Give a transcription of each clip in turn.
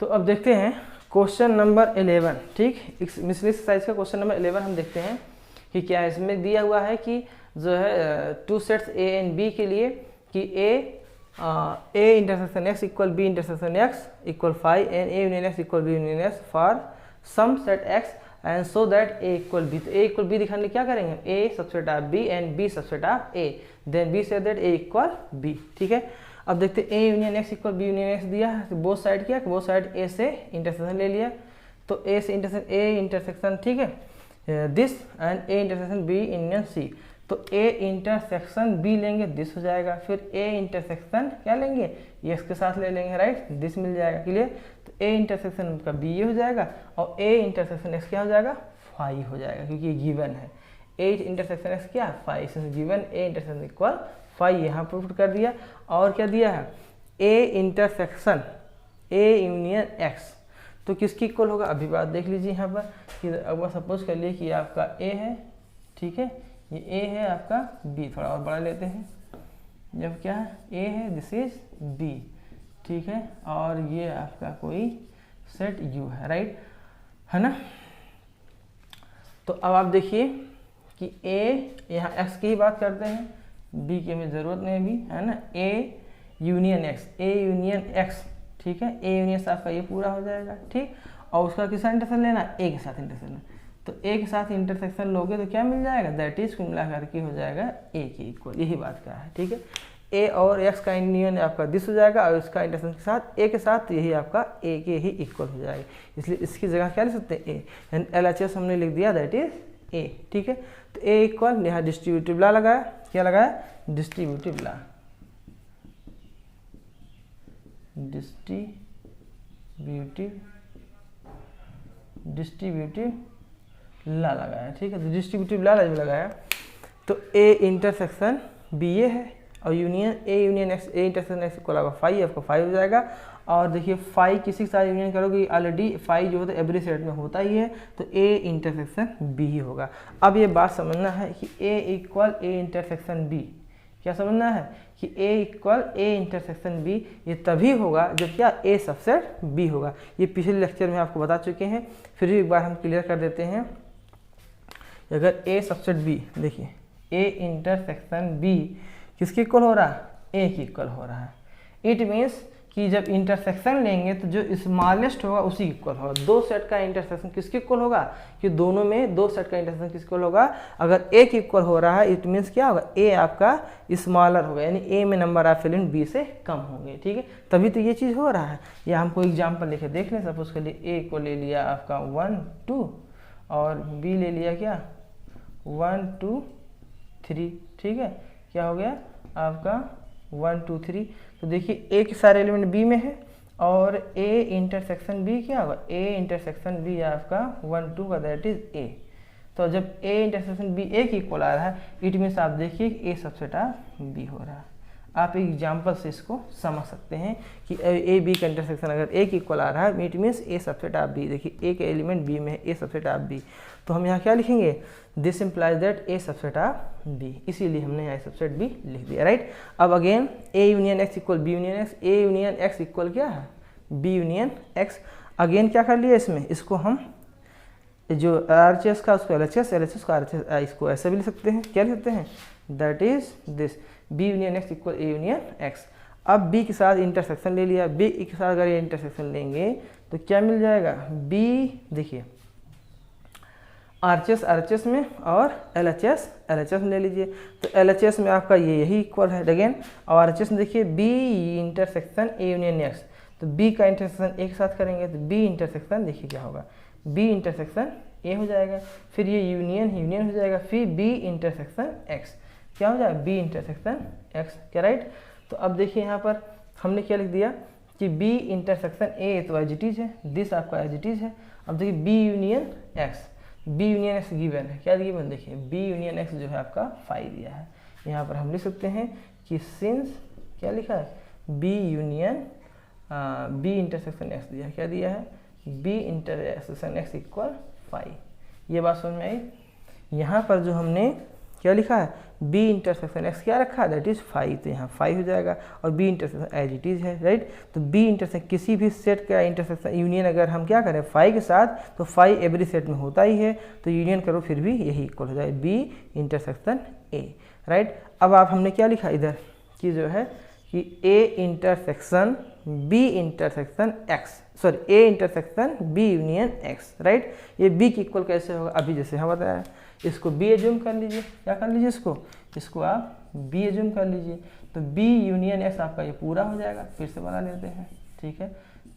तो अब देखते हैं क्वेश्चन नंबर 11। ठीक, मिसली एक्सरसाइज का क्वेश्चन नंबर 11 हम देखते हैं कि क्या है। इसमें दिया हुआ है कि जो है two sets A and B के लिए कि A intersection X equal B intersection X equal 5 and A union X equal B union X for some set X and so that A equal B. तो A equal B दिखाने क्या करेंगे, A subset of B and B subset of A, then we say that A equal B. ठीक है, अब देखते A union X equal B union x दिया है, तो बोथ साइड किया, बोथ साइड ए से इंटरसेक्शन ले लिया, तो ए से इंटरसेक्शन ए इंटरसेक्शन, ठीक है, this and A intersection B union C. तो ए इंटरसेक्शन बी लेंगे, दिस हो जाएगा, फिर ए इंटरसेक्शन क्या लेंगे, एक्स के साथ ले लेंगे, राइट, दिस मिल जाएगा, क्लियर। तो ए इंटरसेक्शन का बी ये हो जाएगा और ए इंटरसेक्शन एक्स क्या हो जाएगा, फाई हो जाएगा, क्योंकि ये गिवन है। ए इंटरसेक्शन एक्स क्या, phi, given A intersection equal phi, यहाँ प्रूफ कर दिया। और क्या दिया है, A intersection A union X, तो किसकी इक्वल होगा, अभी बात देख लीजिए यहाँ पर कि अगर सपोज कर लिए कि आपका ए है, ठीक है, ये ए है आपका बी, थोड़ा और बड़ा लेते हैं, जब क्या है ए है, दिस इज बी, ठीक है, और ये आपका कोई सेट यू है, राइट, है ना। तो अब आप देखिए कि ए यहाँ एक्स की ही बात करते हैं, बी की हमें ज़रूरत नहीं भी, है ना, ए union X, A union x, ठीक है, ए यूनियन आपका ये पूरा हो जाएगा, ठीक, और उसका किस साथ इंटरसेक्शन लेना, ए के साथ इंटरसेक्शन, तो ए के साथ इंटरसेक्शन लोगे तो क्या मिल जाएगा, दैट इज कुल मिला करके हो जाएगा ए के इक्वल, यही बात का है, ठीक है। ए और एक्स का यूनियन आपका दिस हो जाएगा और इसका इंटरसेक्शन के साथ ए के साथ यही आपका ए के ही इक्वल हो जाएगा, इसलिए इसकी जगह क्या लिख सकते हैं, ए, एंड LHS हमने लिख दिया, दैट इज ए, ठीक है। तो ए इक्वल, यहाँ डिस्ट्रीब्यूटिव लॉ लगाया, क्या लगाया, डिस्ट्रीब्यूटिव लॉ, डिस्ट्रीब्यूटिव लॉ लगाया, ठीक है। तो डिस्ट्रीब्यूटिव लॉ जब लगाया तो ए इंटरसेक्शन बी ए है और union A union X, A intersection x को लगा फाई, आपको फाई हो जाएगा। और देखिए फाई किसी के साथ यूनियन करोगे, ऑलरेडी फाई जो होता है एवरी सेट में होता ही है, तो ए इंटरसेक्शन बी ही होगा। अब ये बात समझना है कि ए इक्वल ए इंटरसेक्शन बी, क्या समझना है कि ए इक्वल ए इंटरसेक्शन बी, ये तभी होगा जब क्या ए सबसेट बी होगा। ये पिछले लेक्चर में आपको बता चुके हैं, फिर भी एक बार हम क्लियर कर देते हैं। अगर ए सबसेट बी, देखिए ए इंटरसेक्शन बी किसकी इक्वल हो रहा है, ए की इक्वल हो रहा है, इट मीन्स कि जब इंटरसेक्शन लेंगे तो जो स्मॉलेस्ट होगा उसी इक्वल होगा। दो सेट का इंटरसेक्शन किसके इक्वल होगा, कि दोनों में दो सेट का इंटरसेक्शन किसके इक्वल होगा, अगर ए की इक्वल हो रहा है इट मीन्स क्या होगा, ए आपका स्मॉलर होगा, यानी ए में नंबर ऑफ एलिमेंट बी से कम होंगे, ठीक है, तभी तो ये चीज़ हो रहा है। या हम कोई एग्जाम्पल लेके देख लें, सपोज कर लिए ए को ले लिया आपका 1 2 और बी ले लिया क्या 1 2 3, ठीक है, क्या हो गया आपका 1 2 3। तो देखिए ए के सारे एलिमेंट बी में है और ए इंटरसेक्शन बी क्या होगा, ए इंटरसेक्शन बी आपका 1 2 का, दैट इज ए। तो जब ए इंटरसेक्शन बी ए की इक्वल आ रहा है इट मीन्स आप देखिए ए सबसेट ऑफ बी हो रहा है। आप एक एग्जाम्पल से इसको समझ सकते हैं कि ए बी का इंटरसेक्शन अगर ए की इक्वल आ रहा है it means A subset of B. देखिए ए के एलिमेंट बी में है, ए सबसेट ऑफ बी, तो हम यहाँ क्या लिखेंगे, this implies that A subset of B, इसीलिए हमने यहाँ सबसेट बी लिख दिया, राइट। अब again A union X equal B union X, A union X equal क्या है, बी यूनियन एक्स। अगेन क्या कर लिया इसमें, इसको हम जो RHS का उसको LHS का RHS, इसको ऐसे भी लिख सकते हैं, क्या लिख सकते हैं, that is this B union X equal A union X. अब बी के साथ इंटरसेक्शन ले लिया, बी के साथ अगर ये इंटरसेक्शन लेंगे तो क्या मिल जाएगा, बी देखिए RHS में और LHS में ले लीजिए, तो LHS में आपका ये यही इक्वल है अगेन, और RHS में देखिए B intersection A union X, तो बी का इंटरसेक्शन एक साथ करेंगे तो बी इंटरसेक्शन देखिए क्या होगा, बी इंटरसेक्शन ए हो जाएगा, फिर ये यूनियन हो जाएगा, फिर बी इंटरसेक्शन एक्स क्या हो जाएगा, बी इंटरसेक्शन एक्स, क्या राइट। तो अब देखिए यहाँ पर हमने क्या लिख दिया कि बी इंटरसेक्शन ए तो एज इट इज है, दिस आपका एज इट इज है। अब देखिए B union X, B union X given है, क्या गिवन, देखिए बी यूनियन एक्स जो है आपका 5 दिया है। यहाँ पर हम लिख सकते हैं कि सिंस क्या लिखा है, B union B intersection X दिया है, क्या दिया है, बी इंटरसेक्शन एक्स इक्वल 5। ये बात समझ में आई। यहाँ पर जो हमने क्या लिखा है, बी इंटरसेक्शन एक्स क्या रखा है, दैट इज 5, तो यहाँ 5 हो जाएगा, और B intersection as it is है, राइट। तो बी इंटरसेक्शन किसी भी सेट का इंटरसेक्शन यूनियन अगर हम क्या करें 5 के साथ, तो 5 एवरी सेट में होता ही है, तो यूनियन करो फिर भी यही इक्वल हो जाए बी इंटरसेक्शन ए, राइट। अब आप हमने क्या लिखा इधर कि जो है कि A intersection B intersection X, sorry A intersection B union X, right. ये बी की इक्वल कैसे होगा, अभी जैसे हम बताया, इसको बी एज्यूम कर लीजिए, क्या कर लीजिए इसको आप बी एज्यूम कर लीजिए, तो बी यूनियन एक्स आपका ये पूरा हो जाएगा। फिर से बना लेते हैं, ठीक है।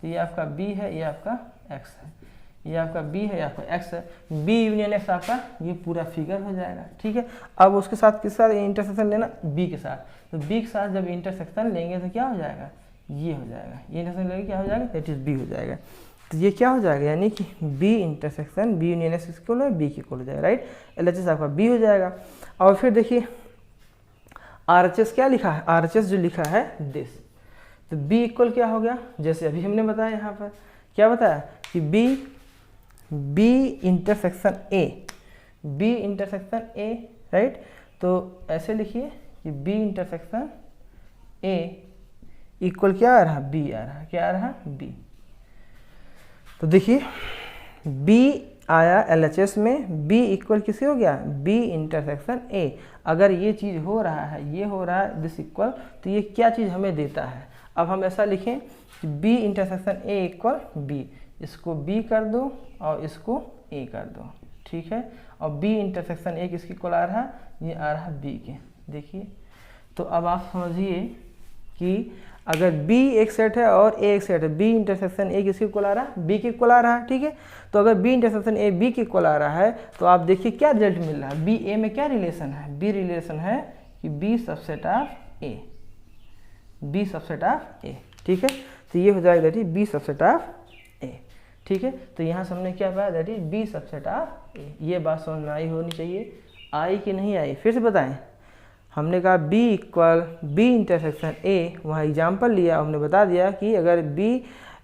तो ये आपका बी है, ये आपका एक्स है, ये आपका बी है, ये आपका एक्स है, बी यूनियन एक्स आपका ये पूरा फिगर हो जाएगा, ठीक है। अब उसके साथ किस साथ इंटरसेक्शन लेना, बी के साथ, तो बी के साथ जब इंटरसेक्शन लेंगे तो क्या हो जाएगा, ये हो जाएगा, ये इंटरसेक्शन लेंगे क्या हो जाएगा, दैट इज बी हो जाएगा। तो ये क्या हो जाएगा, यानी कि B intersection B union X equal है बी की इक्वल हो जाएगा, राइट। एलएचएस आपका बी हो जाएगा। और फिर देखिए आरएचएस क्या लिखा है, आरएचएस जो लिखा है दिस, तो बी इक्वल क्या हो गया, जैसे अभी हमने बताया यहाँ पर क्या बताया कि B intersection A, B intersection A, right. तो ऐसे लिखिए कि बी इंटरसेक्शन ए इक्वल क्या आ रहा, बी आ रहा, क्या आ रहा, बी। तो देखिए बी आया एलएचएस में, बी इक्वल किसे हो गया, बी इंटरसेक्शन ए। अगर ये चीज़ हो रहा है, ये हो रहा है दिस इक्वल, तो ये क्या चीज़ हमें देता है। अब हम ऐसा लिखें कि B intersection A equal B, इसको बी कर दो और इसको ए कर दो, ठीक है। और बी इंटरसेक्शन ए किसकी इक्वल आ रहा है, ये आ रहा है बी के। देखिए तो अब आप समझिए कि अगर B एक सेट है और A एक सेट है, B इंटरसेक्शन A किसकी इक्वल आ रहा है, B की इक्वल आ रहा है, ठीक है। तो अगर B इंटरसेक्शन A B की इक्वल आ रहा है, तो आप देखिए क्या रिजल्ट मिल रहा है, B A में क्या रिलेशन है, B रिलेशन है कि B subset of A, B subset of A, ठीक है। तो ये हो जाएगा that is B subset of A, ठीक है। तो यहाँ से हमने क्या पाया, that is B subset of A। ये बात समझ में आई होनी चाहिए, आई कि नहीं आई, फिर से बताएं। हमने कहा B equal B intersection A, वहाँ एग्जाम्पल लिया, हमने बता दिया कि अगर B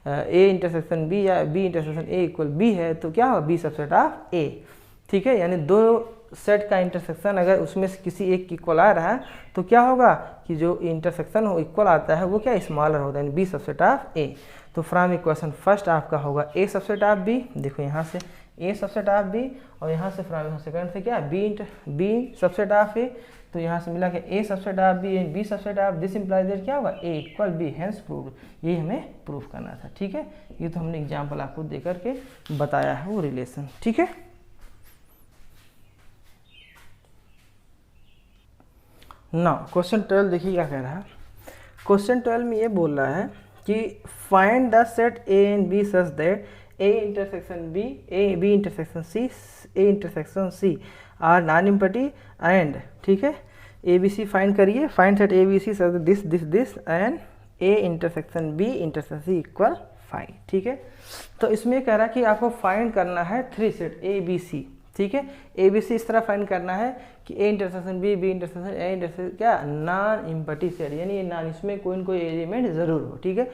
ए इंटरसेक्शन बी या B intersection A equal B है तो क्या होगा, बी सबसेट ऑफ ए, ठीक है। यानी दो सेट का इंटरसेक्शन अगर उसमें से किसी एक की इक्वल आ रहा है तो क्या होगा कि जो इंटरसेक्शन हो इक्वल आता है वो क्या स्मॉलर होता है, यानी बी सबसेट ऑफ ए। तो फ्रॉम इक्वेशन फर्स्ट आपका होगा ए सबसेट ऑफ बी, देखो यहाँ से ए सबसेट ऑफ बी, और यहाँ से फ्रॉम सेकंड से क्या बी सबसेट ऑफ ए, तो यहाँ से मिला कि A subset of B and B subset of this implies that क्या होगा, A equal B, hence prove. ये हमें प्रूफ करना था, ठीक है। ये तो हमने एग्जांपल आपको दे करके बताया है वो रिलेशन, ठीक है। नाउ क्वेश्चन 12 देखिए क्या कह रहा है। क्वेश्चन 12 में ये बोल रहा है कि find the set A and B such that A intersection B, A B intersection C, A intersection C are non empty and, ठीक है, ए बी सी फाइंड करिए, find set A B C such this this this and A intersection B intersection C equal 5, ठीक है। तो इसमें कह रहा है कि आपको फाइंड करना है 3 सेट ए बी सी, ठीक है। ए बी सी इस तरह फाइंड करना है कि A intersection B, B intersection A intersection क्या नॉन इम्पटी सेट, यानी ये नॉन, इसमें कोई न कोई एलिमेंट जरूर हो, ठीक है।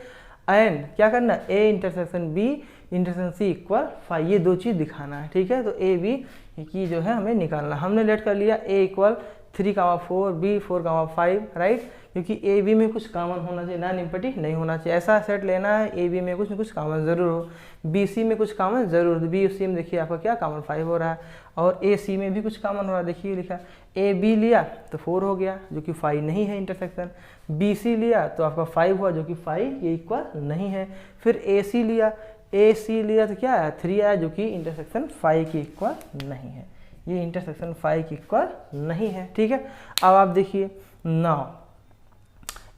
एंड क्या करना है, A intersection B intersection C equal 5, ये दो चीज़ दिखाना है, ठीक है। तो ए बी की जो है हमें निकालना, हमने लेट कर लिया ए इक्वल 3,4 बी 4,5, राइट, क्योंकि ए बी में कुछ कॉमन होना चाहिए, नॉन इम्पटी नहीं होना चाहिए। ऐसा सेट लेना है ए बी में कुछ न कुछ कॉमन जरूर हो, बी सी में कुछ कॉमन जरूर हो, बी सी में देखिए आपका क्या कॉमन 5 हो रहा है, और ए सी में भी कुछ कॉमन हो रहा है, देखिए लिखा ए बी लिया तो 4 हो गया जो कि 5 नहीं है इंटरसेक्शन, बी सी लिया तो आपका 5 हुआ जो कि 5 ये इक्वल नहीं है, फिर ए सी लिया तो क्या है 3 आया जो कि इंटरसेक्शन 5 की इक्वल नहीं है, ये इंटरसेक्शन 5 की इक्वल नहीं है, ठीक है। अब आप देखिए now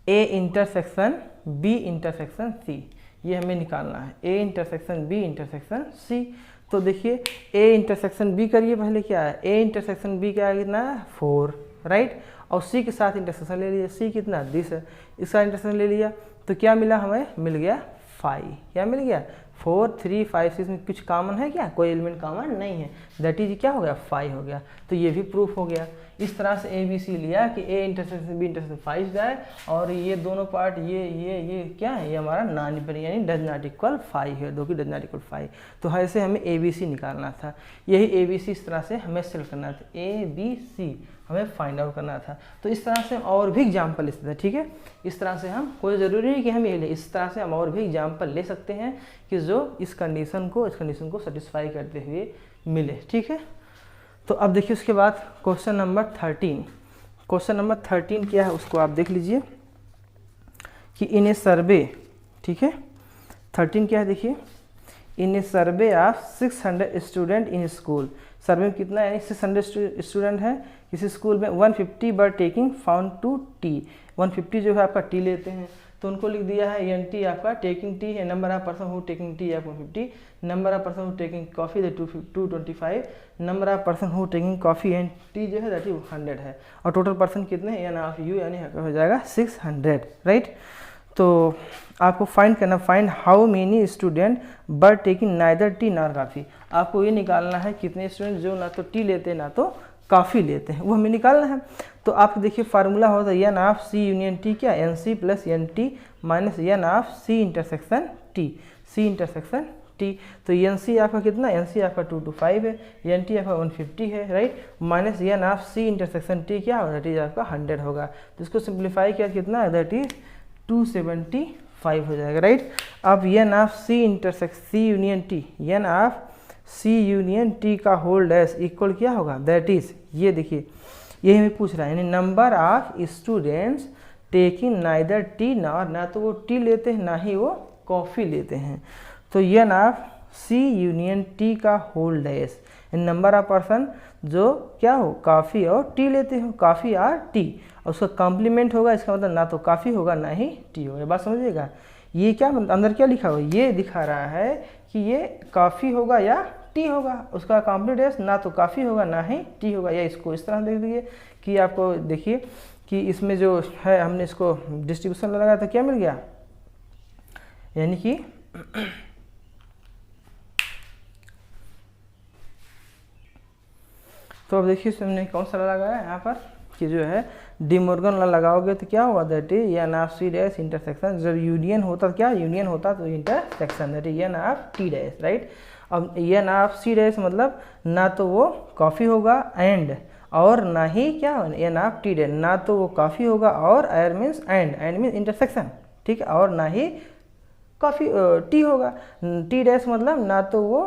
A intersection B intersection C, ये हमें निकालना है, A intersection B intersection C. तो देखिए ए इंटरसेक्शन बी करिए, पहले क्या है, ए इंटरसेक्शन बी क्या कितना है 4, राइट, और सी के साथ इंटरसेक्शन ले लिया, सी कितना 10 है, इसका इंटरसेक्शन ले लिया तो क्या मिला हमें, मिल गया 5, क्या मिल गया 4 3 5 6 में कुछ कॉमन है क्या, कोई एलिमेंट कॉमन नहीं है, दैट इज क्या हो गया 5 हो गया। तो ये भी प्रूफ हो गया। इस तरह से ए बी सी लिया कि ए इंटरसेक्शन बी इंटरसेक्शन 5 जाए, और ये दोनों पार्ट ये क्या है, ये हमारा नॉन इम्पटी यानी डज नॉट इक्वल 5 है, दो की डज नॉट इक्वल 5। तो ऐसे हमें ए बी सी निकालना था, यही ए बी सी इस तरह से हमें सेलेक्ट करना था, ए बी सी हमें फाइंड आउट करना था। तो इस तरह से हम और भी एग्जाम्पल ले सकते हैं, ठीक है। इस तरह से हम, कोई ज़रूरी नहीं कि हम ये ले, इस तरह से हम और भी एग्जाम्पल ले सकते हैं कि जो इस कंडीशन को सेटिस्फाई करते हुए मिले, ठीक है। तो अब देखिए उसके बाद क्वेश्चन नंबर 13। क्वेश्चन नंबर 13 क्या है उसको आप देख लीजिए कि इन ए सर्वे, ठीक है। 13 क्या है देखिए, in a survey of 600 student in school. Survey में कितना यानी 600 स्टूडेंट है किसी स्कूल में, 150 बर टेकिंग फाउंड टू टी। 150 जो है आपका टी लेते हैं, तो उनको लिख दिया है एन टी आपका टेकिंग टी है, number of person who taking tea है 150, number of person who taking coffee है 225, number of person who taking coffee and T जो है दैट इज 100 है, और टोटल पर्सन कितने एन ऑफ यू यानी हो जाएगा 600, राइट। तो आपको फाइंड करना, फाइंड हाउ मेनी स्टूडेंट बर taking neither tea nor coffee. आपको ये निकालना है कितने स्टूडेंट जो ना तो टी लेते हैं ना तो काफ़ी लेते हैं, वो हमें निकालना है। तो आप देखिए फार्मूला होता है N of C union T, क्या N C plus N T minus N of C intersection T, C intersection T. तो एन सी आपका कितना, एन सी आपका 225 है, एन टी आपका 150 है, right, minus N of C intersection T क्या होगा, दैट इज आपका 100 होगा। तो इसको सिंप्लीफाई किया कितना है, दैट इज 275 हो जाएगा, राइट। अब N of C intersection C union T, N of C union T का होल डैश इक्वल क्या होगा, दैट इज, ये देखिए यही हमें पूछ रहा है, यानी number of students taking neither tea nor, ना तो वो टी लेते हैं ना ही वो कॉफ़ी लेते हैं। तो N of C union T का whole dash, number of person जो क्या हो काफ़ी और टी लेते हो, काफ़ी और टी, और उसका कॉम्प्लीमेंट होगा, इसका मतलब ना तो काफ़ी होगा ना ही टी होगा। बात समझिएगा, ये क्या अंदर क्या लिखा हुआ, ये दिखा रहा है कि ये काफ़ी होगा या टी होगा, उसका कॉम्प्लीट ना तो काफ़ी होगा ना ही टी होगा। या इसको इस तरह देख दीजिए कि आपको देखिए कि इसमें जो है हमने इसको डिस्ट्रीब्यूशन लगाया तो क्या मिल गया, यानी कि तो अब देखिए हमने कौन सा लगाया यहाँ पर कि जो है डी मॉर्गन लगाओगे तो क्या होगा, that is N of C dash intersection, जब यूनियन होता क्या, यूनियन होता तो intersection, that is N of T dash, right. अब एन ऑफ सी डैश मतलब ना तो वो कॉफ़ी होगा एंड, और ना ही क्या एन ऑफ टी डैश, ना तो वो कॉफ़ी होगा और एर मीन्स एंड मीन्स इंटरसेक्शन, ठीक है, और ना ही कॉफ़ी टी होगा। टी डैश मतलब ना तो वो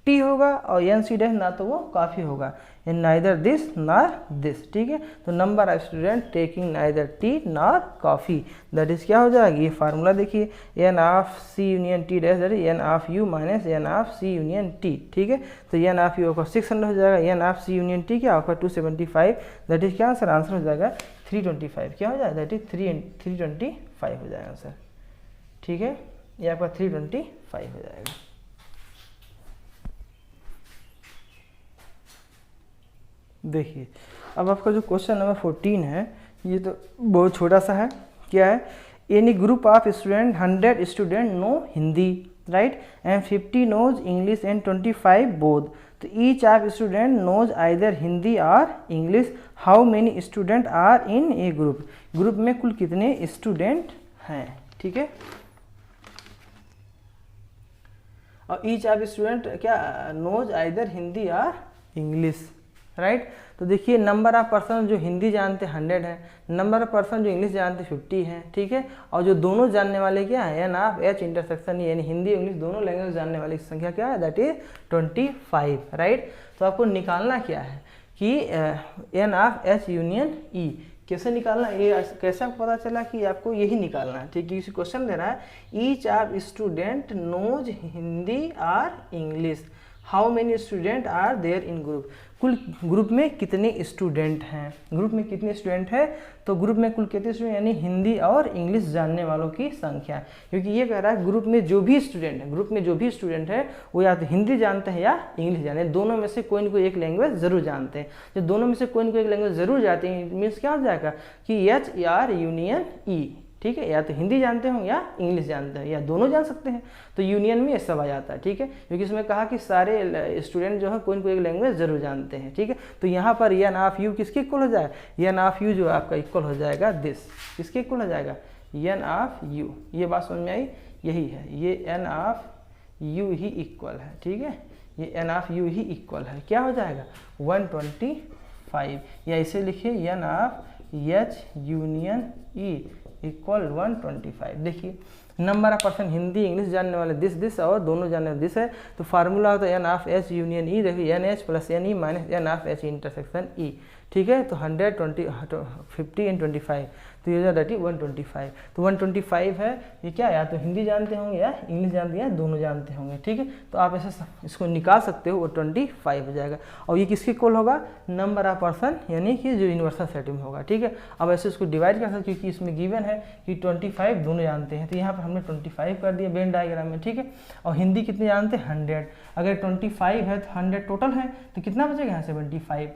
टी होगा और एन सी डैश ना तो वो काफ़ी होगा, in neither this nor this, ठीक है। तो number of student taking neither tea nor coffee, that is क्या हो जाएगा, ये फार्मूला देखिए N of C union T dash that is N of U minus N of C union T, ठीक है। तो एन ऑफ यू आपका 600 हो जाएगा, N of C union T क्या आपका 275, दैट इज क्या आंसर, आंसर हो जाएगा 325, क्या हो जाएगा, दैट इज 325 हो जाएगा आंसर, ठीक है, ये आपका 325 हो जाएगा। देखिए अब आपका जो क्वेश्चन नंबर 14 है ये तो बहुत छोटा सा है, क्या है, any group of student 100 student know Hindi, right, and 50 knows English and 25 both, तो each of student knows either Hindi और English, how many student are in a group, group में कुल कितने स्टूडेंट हैं, ठीक है। और ईच ऑफ स्टूडेंट क्या नोज आइदर हिंदी और इंग्लिश, राइट। तो देखिए नंबर ऑफ पर्सन जो हिंदी जानते 100 है, नंबर ऑफ पर्सन जो इंग्लिश जानते 50 है, ठीक है, और जो दोनों जानने वाले क्या है, एन ऑफ एच इंटरसेक्शन यानी हिंदी इंग्लिश दोनों लैंग्वेज जानने वाले की संख्या क्या है, दैट इज 25, राइट। तो आपको निकालना क्या है कि एन ऑफ एच यूनियन ई, कैसे निकालना, ये कैसे आपको पता चला कि आपको यही निकालना है, ठीक है। किसी क्वेश्चन दे रहा है each of student knows Hindi और English, how many student are there in group, कुल ग्रुप में कितने स्टूडेंट हैं, ग्रुप में कितने स्टूडेंट हैं, तो ग्रुप में कुल कितने स्टूडेंट यानी हिंदी और इंग्लिश जानने वालों की संख्या, क्योंकि ये कह रहा है ग्रुप में जो भी स्टूडेंट है, ग्रुप में जो भी स्टूडेंट है वो या तो हिंदी जानते हैं या इंग्लिश जानते हैं, दोनों में से कोई ना कोई एक लैंग्वेज जरूर जानते हैं। जो दोनों में से कोई ना कोई एक लैंग्वेज जरूर जानते हैं मीन्स क्या हो जाएगा कि एच आर यूनियन ई, ठीक है, या तो हिंदी जानते हो या इंग्लिश जानते हैं या दोनों जान सकते हैं, तो यूनियन में ये सब आ जाता है, ठीक है, क्योंकि इसमें कहा कि सारे स्टूडेंट जो है कोई ना कोई एक लैंग्वेज जरूर जानते हैं, ठीक है। तो यहाँ पर एन ऑफ यू किसके इक्वल हो जाएगा, एन ऑफ यू जो आपका इक्वल हो जाएगा दिस, किसके इक्वल हो जाएगा, एन ऑफ यू, ये बात समझ में आई, यही है, ये एन ऑफ यू ही इक्वल है, ठीक है, ये एन ऑफ यू ही इक्वल है, क्या हो जाएगा 125 25, या इसे लिखिए n of H union E equal 125। देखिए number of person Hindi English जानने वाले दिस और दोनों जानने वाले दिस है, तो फार्मूला होता है N of H union E. देखिए N H plus N E minus N of H intersection E, ठीक है। तो 50 एंड 25, तो ये दैट इज 125। तो 125 है, ये क्या या तो हिंदी जानते होंगे या इंग्लिश जानते हैं, दोनों जानते होंगे, ठीक है। तो आप ऐसे इसको निकाल सकते हो, वो 25 हो जाएगा। और ये किसके इक्वल होगा, नंबर ऑफ पर्सन, यानी कि जो यूनिवर्सल सेट में होगा, ठीक है। अब ऐसे इसको डिवाइड कर सकते, क्योंकि इसमें गिवन है कि 25 दोनों जानते हैं, तो यहाँ पर हमने 25 कर दिया वेन डायग्राम में, ठीक है। और हिंदी कितने जानते हैं, 100। अगर 25 है तो 100 टोटल है, तो कितना बचेगा यहाँ 75।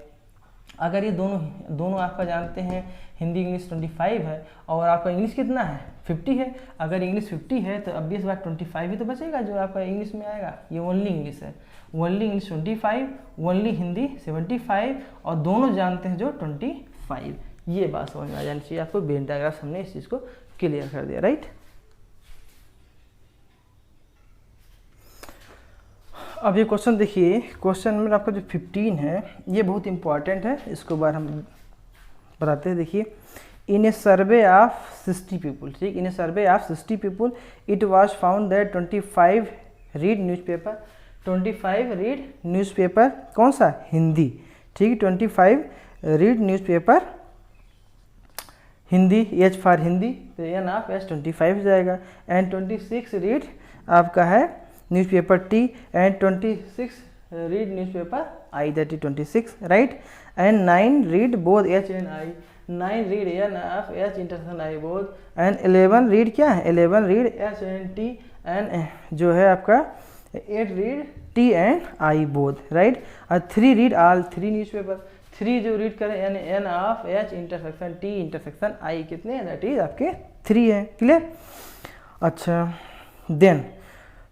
अगर ये दोनों आपका जानते हैं हिंदी इंग्लिश 25 है, और आपका इंग्लिश कितना है 50 है। अगर इंग्लिश 50 है तो 20 बार 25 ही तो बचेगा जो आपका इंग्लिश में आएगा। ये ओनली इंग्लिश है, ओनली इंग्लिश 25, ओनली हिंदी 75, और दोनों जानते हैं जो 25। ये बात समझ में आ जानी चाहिए आपको। वेन डायग्राम हमने इस चीज़ को क्लियर कर दिया, राइट। अब ये क्वेश्चन देखिए, क्वेश्चन नंबर आपका जो 15 है ये बहुत इंपॉर्टेंट है, इसको बार हम बताते हैं। देखिए, in a survey of 60 people, ठीक, in a survey of 60 people it was found that 25 read newspaper, 25 read newspaper, कौन सा, हिंदी, ठीक, 25 read newspaper Hindi, H for Hindi, तो एन ऑफ एच 25 हो जाएगा। एंड 26 रीड आपका है newspaper T, and 26 read newspaper I, that is 26, right. And 9 read both H and I, 9 read N of H intersection I both, and 11 read क्या है, 11 read H and T, and जो है आपका 8 read T and I both, right. और 3 read all 3 newspaper, 3 जो read करें यानी N of H intersection T intersection I कितने हैं, दैट इज आपके 3 है, क्लियर। अच्छा, then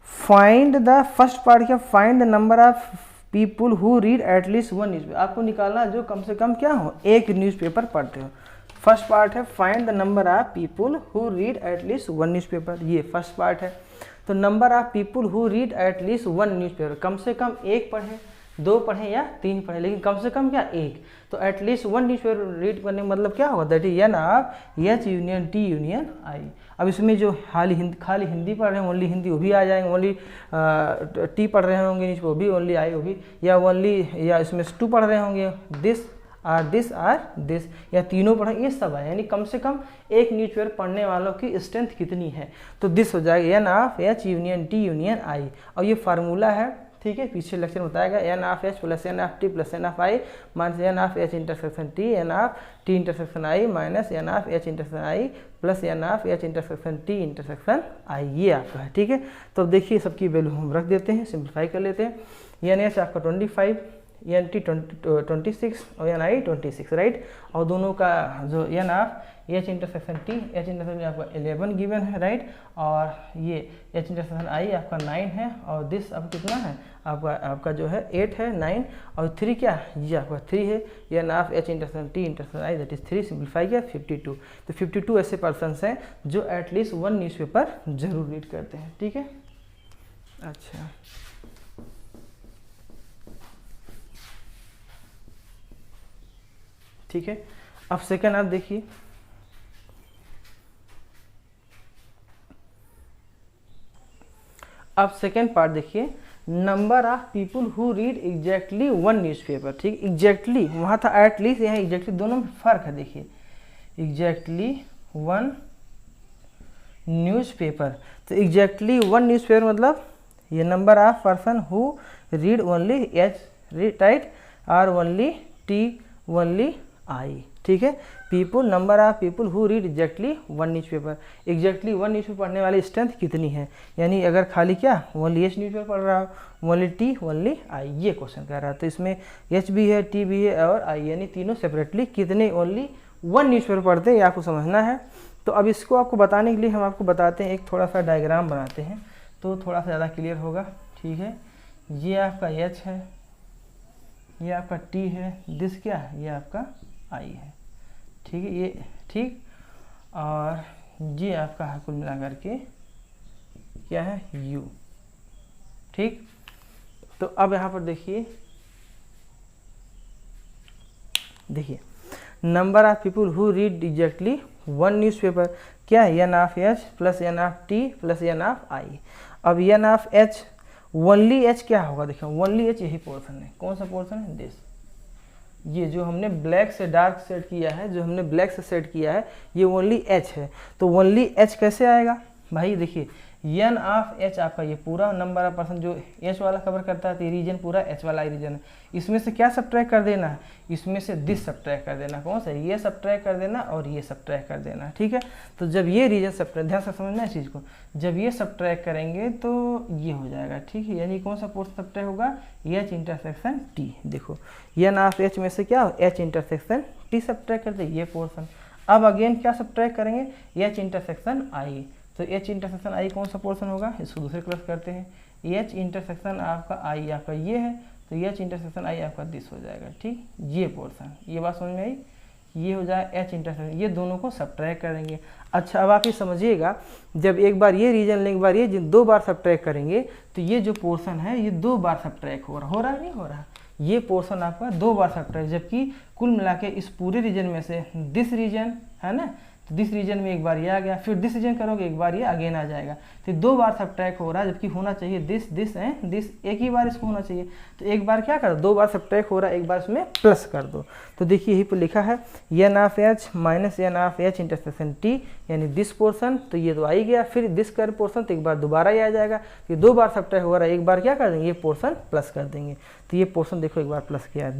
find the first part क्या, find the number of people who read at least 1 newspaper, आपको निकालना जो कम से कम क्या हो, एक न्यूज़पेपर पढ़ते हो। फर्स्ट पार्ट है find the number of people who read at least 1 newspaper, ये फर्स्ट पार्ट है। तो number of people who read at least 1 newspaper, कम से कम एक पढ़े, 2 पढ़े या 3 पढ़े, लेकिन कम से कम क्या, एक। तो एटलीस्ट 1 न्यूज़पेपर रीड करने का मतलब क्या होगा, that is N of H union T union I. अब इसमें जो खाली हिंदी पढ़ रहे हैं ओनली हिंदी, वो भी आ जाएंगे, ओनली टी पढ़ रहे होंगे नीचे वो भी ओनली आई, वो भी, या ओनली, या इसमें 2 पढ़ रहे होंगे दिस आर दिस, या तीनों पढ़े, ये सब है। यानी कम से कम एक न्यूज़पेपर पढ़ने वालों की स्ट्रेंथ कितनी है, तो दिस हो जाएगा N of H union T union I. और ये फार्मूला है, ठीक है, पीछे लेक्चर में बताएगा, N of H plus N of T plus N of I minus N of H intersection T, N of T intersection I minus N of H intersection I plus N of H intersection T intersection I, ये आपका है, ठीक है। तो अब देखिए सबकी value हम रख देते हैं, सिंप्लीफाई कर लेते हैं। एन एच आपका 25, एन टी 26 और एन आई 26, राइट। और दोनों का जो N of H intersection T, H intersection आपका 11 गिवन है, राइट। और ये एच इंटरसेक्शन आई आपका 9 है, और दिस अब कितना है आपका जो है 8 है, 9 और 3 क्या, ये आपका 3 है, N of H intersection T intersection I that is 3, simplify किया 52। तो 52 ऐसे पर्सन्स हैं जो एटलीस्ट 1 न्यूज़पेपर जरूर रीड करते हैं, ठीक है। अच्छा, ठीक है। अब सेकंड आप देखिए, अब सेकेंड पार्ट देखिए, number of people who read exactly 1 newspaper, ठीक, एग्जैक्टली वहाँ था एटलीस्ट, यहाँ एग्जैक्टली, दोनों में फर्क है। देखिए एग्जैक्टली 1 न्यूज़पेपर, तो एग्जैक्टली 1 न्यूज़पेपर मतलब ये number of person who read only H, right, or only T only I, ठीक है। People, number of people who read exactly 1 newspaper, exactly 1 newspaper पढ़ने वाली स्ट्रेंथ कितनी है, यानी अगर खाली क्या ओनली एच न्यूज़पेपर पढ़ रहा हो, ओनली टी ओनली आई, ये क्वेश्चन कह रहा है। तो इसमें एच भी है, टी भी है और आई, यानी तीनों सेपरेटली कितने ओनली 1 न्यूज़पेपर पढ़ते हैं, ये आपको समझना है। तो अब इसको आपको बताने के लिए हम आपको बताते हैं, एक थोड़ा सा डायग्राम बनाते हैं तो थोड़ा सा ज़्यादा क्लियर होगा, ठीक है। ये आपका एच है, ये आपका टी है, दिस क्या है, ये आपका आई है, ठीक है, ये ठीक। और ये आपका है कुल मिला करके क्या है, यू, ठीक। तो अब यहाँ पर देखिए देखिए number of people who read exactly one newspaper, क्या है N of H plus N of T plus N of I. अब N of H only H क्या होगा, देखो ओनली एच यही पोर्शन है, कौन सा पोर्शन है, दिस, ये जो हमने ब्लैक से डार्क सेट किया है, जो हमने ब्लैक से सेट किया है, ये ओनली एच है। तो ओनली एच कैसे आएगा भाई, देखिए एन ऑफ एच आपका ये पूरा नंबर ऑफ पर्सन जो एच वाला कवर करता है, तो ये रीजन पूरा एच वाला रीजन है। इसमें से क्या सब्ट्रैक्ट कर देना है, इसमें से दिस सब्ट्रैक्ट कर देना, कौन सा, ये सब्ट्रैक्ट कर देना और ये सब्ट्रैक्ट कर देना, ठीक है। तो जब ये रीजन सब्ट्रैक्ट, ध्यान से समझना है चीज़ को, जब ये सब्ट्रैक्ट करेंगे तो ये हो जाएगा, ठीक है। यानी कौन सा पोर्शन सब्ट्रैक्ट होगा, एच इंटरसेक्शन टी। देखो एन ऑफ एच में से क्या, एच इंटरसेक्शन टी सब्ट्रैक्ट करते ये पोर्शन। अब अगेन क्या सब्ट्रैक्ट करेंगे, एच इंटरसेक्शन आई। तो एच इंटरसेक्शन आई कौन सा पोर्शन होगा, इसको दूसरे क्लास करते हैं। एच इंटरसेक्शन आपका आई आपका ये है, तो एच इंटरसेक्शन आई आपका दिस हो जाएगा, ठीक, ये पोर्शन, ये बात समझ में आई, ये हो जाएगा एच इंटरसेक्शन, ये दोनों को सब्ट्रैक्ट करेंगे। अच्छा अब आप ये समझिएगा, जब एक बार ये रीजन लें, एक बार ये दो बार सब्ट्रैक्ट करेंगे, तो ये जो पोर्शन है ये दो बार सब्ट्रैक्ट हो रहा है, नहीं हो रहा, ये पोर्शन आपका दो बार सब्ट्रैक्ट, जबकि कुल मिला के इस पूरे रीजन में से दिस रीजन है ना, तो दिस रीजन में एक बार ये आ गया, फिर दिस रीजन करोगे एक बार ये अगेन आ जाएगा, तो दो बार सब्ट्रैक्ट हो रहा है, जबकि होना चाहिए दिस दिस एंड दिस, एक ही बार इसको होना चाहिए। तो एक बार क्या करो, दो बार सब्ट्रैक्ट हो रहा है, एक बार इसमें प्लस कर दो। तो देखिए यही पर लिखा है N of H minus N of H intersection T, यानी दिस पोर्शन, तो ये तो आ ही गया, फिर दिस कर पोर्शन, तो एक बार दोबारा ही आ जाएगा। ये दो बार सब्ट्रैक्ट हो रहा है, एक बार क्या कर देंगे, ये पोर्शन प्लस कर देंगे। तो ये पोर्शन देखो एक बार प्लस किया,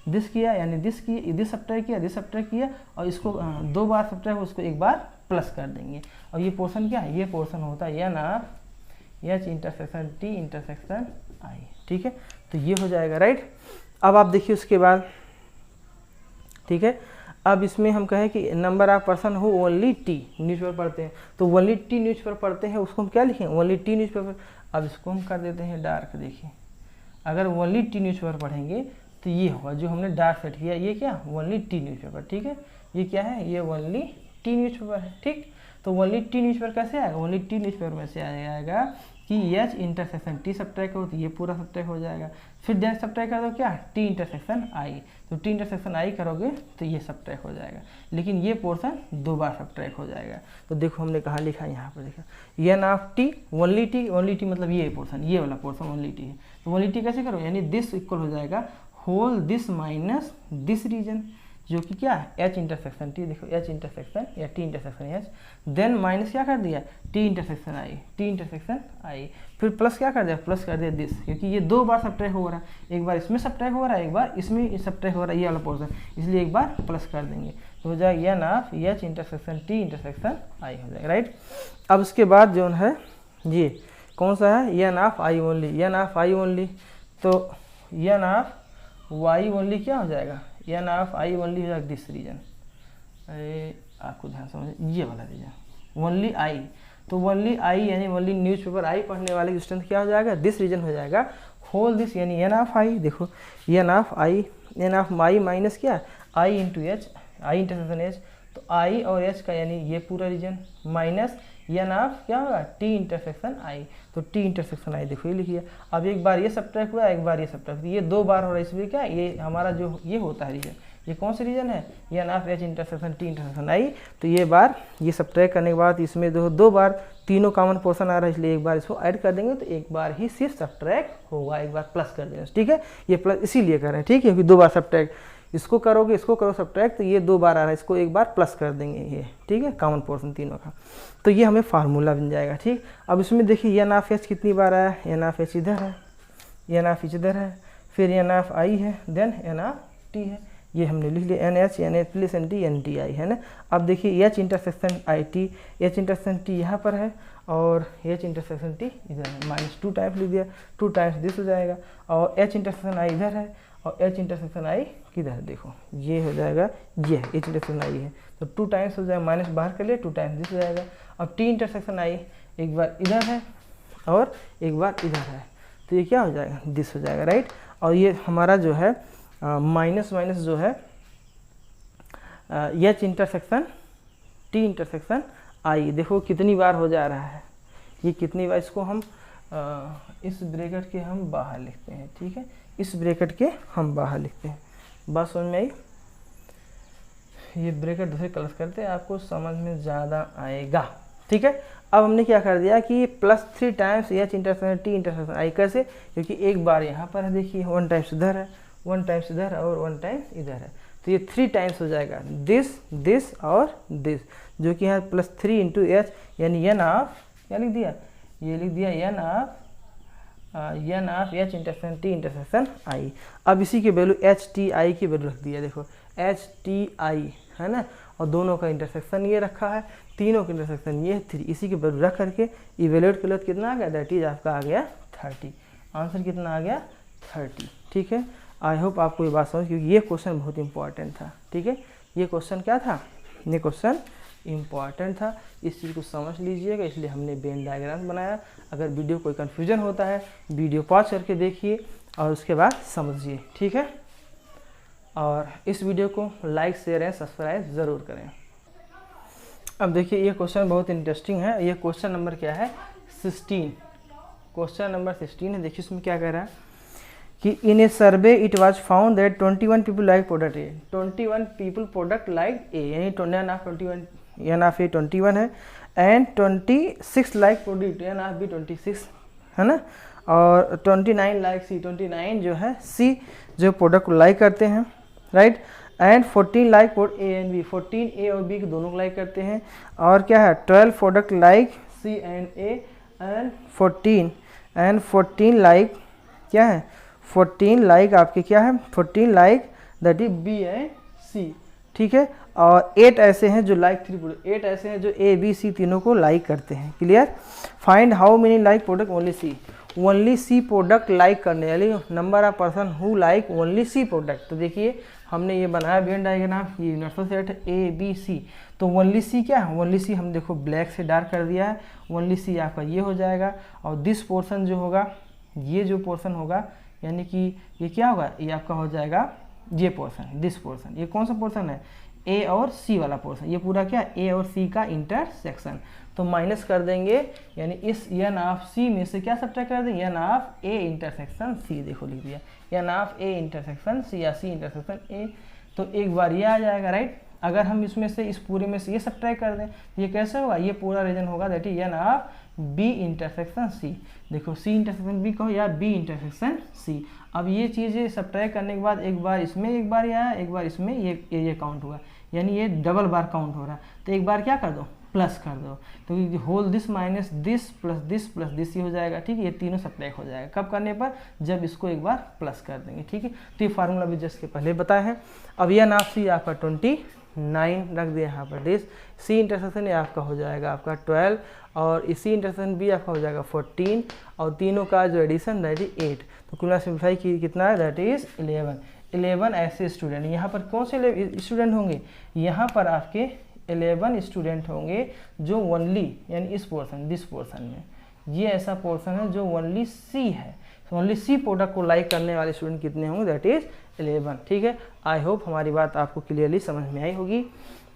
दिस किया यानी दिस सब्ट्रैक्ट किया और इसको दो बार सब्ट्रैक्ट, उसको एक बार प्लस कर देंगे। और ये पोर्शन क्या है, ये पोर्शन होता है N of H intersection T intersection I, ठीक है। तो ये हो जाएगा, राइट। अब आप देखिए उसके बाद, ठीक है, अब इसमें हम कहें कि नंबर ऑफ पर्सन हो ओनली टी न्यूज़पेपर पढ़ते हैं, तो ओनली टी न्यूज़पेपर पढ़ते हैं, उसको हम क्या लिखें, ओनली टी न्यूज़पेपर। अब इसको हम कर देते हैं डार्क, देखिए अगर ओनली टी न्यूज़पेपर पढ़ेंगे तो ये होगा, जो हमने डार्क सेट किया, ये क्या, ओनली टी न्यूज़पेपर, ठीक है, ये क्या है, ये ओनली टी न्यूज़पेपर है, ठीक। तो ओनली टी न्यूज़पेपर कैसे आएगा, ओनली टी न्यूज़पेपर में से आएगा कि एच इंटरसेक्शन टी सब्ट्रैक्ट हो, तो ये पूरा सब्ट्रैक्ट हो जाएगा। फिर देन सब्ट्रैक्ट कर दो क्या, टी इंटरसेक्शन आई, तो टी इंटरसेक्शन आई करोगे तो ये सब्ट्रैक्ट हो जाएगा, लेकिन ये पोर्शन दो बार सब्ट्रैक्ट हो जाएगा। तो देखो हमने कहाँ लिखा है, यहाँ पर देखा N of T only T मतलब ये पोर्शन, ये वाला पोर्शन ओनली टी है। तो ओनली टी कैसे करो, यानी दिस इक्वल हो जाएगा whole this minus this region, जो कि क्या है, एच इंटरसेक्शन टी, देखो एच इंटरसेक्शन या T intersection H, then minus क्या कर दिया, टी इंटरसेक्शन आई, फिर प्लस क्या कर दिया, प्लस कर दिया दिस, क्योंकि ये दो बार सब्ट्रैक्ट हो रहा है, एक बार इसमें सब्ट्रैक्ट हो रहा है, एक बार इसमें सब्ट्रैक्ट हो रहा है, ये वाला पोर्शन, इसलिए एक बार प्लस कर देंगे, तो हो जाएगा N of H intersection T intersection I हो जाएगा, राइट। अब उसके बाद जो है ये कौन सा है, एन ऑफ आई ओनली, तो एन ऑफ वाई ओनली क्या हो जाएगा, एन ऑफ आई ओनली हो जाएगा दिस रीजन, अरे आपको ध्यान समझ, ये वाला रीजन ओनली आई, तो ओनली आई यानी ओनली न्यूज़पेपर आई पढ़ने वाले की स्ट्रेंथ क्या हो जाएगा, दिस रीजन हो जाएगा, होल दिस यानी एन ऑफ आई, देखो एन ऑफ आई माइनस क्या, आई इंटू एच, आई इंटरसेक्शन एच, तो आई और एच का यानी ये पूरा रीजन माइनस एन ऑफ क्या होगा, टी इंटरसेक्शन आई, तो टी इंटरसेक्शन आई देखो ये लिखिए। अब एक बार ये सब्ट्रैक्ट हुआ, एक बार ये सब्ट्रैक्ट, ये दो बार हो रहा है, इसलिए क्या ये हमारा जो ये होता है रीजन, ये कौन सा रीजन है, N of H intersection T intersection I. तो ये बार ये सब्ट्रैक्ट करने के बाद इसमें दो बार तीनों कॉमन पोर्शन आ रहा है, इसलिए एक बार इसको ऐड कर देंगे तो एक बार ही सिर्फ सब्ट्रैक्ट होगा, एक बार प्लस कर देंगे, ठीक है। ये प्लस इसीलिए कर रहे हैं, ठीक है, क्योंकि दो बार सब्ट्रैक्ट, इसको करोगे इसको करो सब्ट्रैक्ट, तो ये दो बार आ रहा है, इसको एक बार प्लस कर देंगे ये, ठीक है, कॉमन पोर्शन तीनों का, तो ये हमें फार्मूला बन जाएगा, ठीक। अब इसमें देखिए एन ऑफ एच कितनी बार आया, एन ऑफ एच इधर है, एन ऑफ एच इधर है, फिर एन ऑफ आई है, देन एन ऑफ टी है, ये हमने लिख लिया, N H plus N T I है ना। अब देखिए H intersection I T, H intersection T यहाँ पर है और एच इंटरसेक्शन टी इधर है, माइनस 2 टाइम्स लिख दिया, 2 टाइम्स दिस हो जाएगा, और एच इंटरसेक्शन आई इधर है और एच इंटरसेक्शन आई किधर है, देखो ये हो जाएगा, ये एच इंटरसेक्शन आई है, तो 2 टाइम्स हो जाएगा, माइनस बाहर कर लिया, 2 टाइम्स दिस हो जाएगा। अब टी इंटरसेक्शन आई एक बार इधर है और एक बार इधर है, तो ये क्या हो जाएगा, दिस हो जाएगा, राइट। और ये हमारा जो है माइनस माइनस जो है एच इंटरसेक्शन टी इंटरसेक्शन आई, देखो कितनी बार हो जा रहा है, ये कितनी बार, इसको हम इस ब्रैकेट के हम बाहर लिखते हैं, ठीक है, इस ब्रैकेट के हम बाहर लिखते हैं, बात समझ में आई। ये ब्रैकेट दूसरे कलर करते हैं, आपको समझ में ज़्यादा आएगा। ठीक है, अब हमने क्या कर दिया कि +3 times H intersection T intersection I. कैसे? क्योंकि एक बार यहाँ पर है, देखिए 1 टाइम्स इधर है, 1 टाइम्स इधर और 1 टाइम्स इधर है, तो ये 3 टाइम्स हो जाएगा दिस दिस और दिस, जो कि यहाँ +3 इंटू एच, यानी एन ऑफ, क्या लिख दिया, ये लिख दिया N of H intersection T intersection I. अब इसी की वैल्यू एच टी आई की वैल्यू रख दिया, देखो एच टी आई है ना, और दोनों का इंटरसेक्शन ये रखा है, तीनों का इंटरसेक्शन ये 3, इसी के वैल्यू रख करके इवेल्यूएट कर लो तो कितना आ गया, दैट इज आपका आ गया 30। आंसर कितना आ गया 30। ठीक है, आई होप आपको ये बात समझ, क्योंकि ये क्वेश्चन बहुत इंपॉर्टेंट था। ठीक है, ये क्वेश्चन क्या था, ये क्वेश्चन इम्पॉर्टेंट था, इस चीज़ को समझ लीजिएगा, इसलिए हमने वेन डायग्राम बनाया। अगर वीडियो कोई कन्फ्यूजन होता है, वीडियो पॉज करके देखिए और उसके बाद समझिए। ठीक है, और इस वीडियो को लाइक शेयर एंड सब्सक्राइब ज़रूर करें। अब देखिए ये क्वेश्चन बहुत इंटरेस्टिंग है। ये क्वेश्चन नंबर क्या है, 16, क्वेश्चन नंबर 16 है। देखिए इसमें क्या कह रहा है कि in a survey it was found that 21 people like product A, 21 people product like A, यानी N of 21, N of A 21 है, and 26 like product, N of B 26 है ना, और 29 लाइक सी, 29 जो है सी जो प्रोडक्ट को लाइक करते हैं, right, and 14 like A and B, 14 A और बी के दोनों को लाइक करते हैं, और क्या है 12 product like C and A, and 14 like क्या है, 14 लाइक आपके क्या है, 14 like that is B and C. ठीक है, और 8 ऐसे हैं जो लाइक 3 प्रोडक्ट, 8 ऐसे हैं जो ए बी सी तीनों को लाइक करते हैं। Clear? Find how many like product only C, only C product like करने वाली, number of person who like only C product. तो देखिए हमने ये बनाया वेन डायग्राम, ये यूनिवर्सल सेट है ए बी सी, तो ओनली सी क्या है, ओनली सी हम देखो ब्लैक से डार्क कर दिया है, ओनली सी आपका ये हो जाएगा, और दिस पोर्शन जो होगा, ये जो पोर्शन होगा, यानी कि ये क्या होगा, ये आपका हो जाएगा ये पोर्शन, दिस पोर्शन, ये कौन सा पोर्शन है, ए और सी वाला पोर्शन, ये पूरा क्या ए और सी का इंटरसेक्शन, तो माइनस कर देंगे, यानी इस एन ऑफ सी में से क्या सब्ट्रैक्ट कर देंगे, N of A intersection C, देखो लिख दिया N of A intersection C या सी इंटरसेक्शन ए, तो एक बार ये आ जाएगा, राइट। अगर हम इसमें से इस पूरे में से ये सब्ट्रैक्ट कर दें, ये कैसे होगा, ये पूरा रीजन होगा that is N of B intersection C, देखो सी इंटरसेक्शन बी कहो या बी इंटरसेक्शन सी। अब ये चीज़ें सब्ट्रैक्ट करने के बाद एक बार इसमें एक बार आया, एक बार इसमें ये काउंट हुआ, यानी ये डबल बार काउंट हो रहा है, तो एक बार क्या कर दो, प्लस कर दो, तो whole this minus this plus this ही हो जाएगा। ठीक है, ये तीनों सब्ट्रैक्ट हो जाएगा, कब करने पर, जब इसको एक बार प्लस कर देंगे। ठीक है, तो ये फार्मूला भी जस्ट के पहले बताए हैं। अब यह नाप सी आपका 29 रख दिया यहाँ पर, दिस सी इंटरसेक्शन आपका हो जाएगा आपका 12, और इसी इंटरसेक्शन भी आपका हो जाएगा 14, और तीनों का जो एडिशन दैट इज 8, तो कुल सिंप्लीफाई की कितना है, दैट इज 11 ऐसे स्टूडेंट, यहाँ पर कौन से स्टूडेंट होंगे, यहाँ पर आपके 11 स्टूडेंट होंगे जो ओनली, यानी इस पोर्शन, दिस पोर्शन में, ये ऐसा पोर्शन है जो ओनली सी है, तो ओनली सी प्रोडक्ट को लाइक करने वाले स्टूडेंट कितने होंगे, दैट इज 11। ठीक है, आई होप हमारी बात आपको क्लियरली समझ में आई होगी।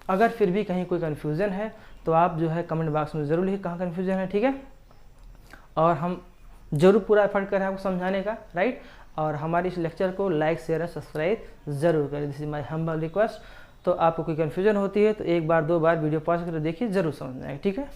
अगर फिर भी कहीं कोई कन्फ्यूज़न है तो आप जो है कमेंट बॉक्स में ज़रूर लिखिए कहाँ कन्फ्यूज़न है। ठीक है, और हम ज़रूर पूरा एफर्ट करें आपको समझाने का, राइट, और हमारे इस लेक्चर को लाइक शेयर और सब्सक्राइब ज़रूर करें, this is my humble request. तो आपको कोई कन्फ्यूजन होती है तो एक बार दो बार वीडियो पॉज करके देखिए, ज़रूर समझ में आएगा। ठीक है।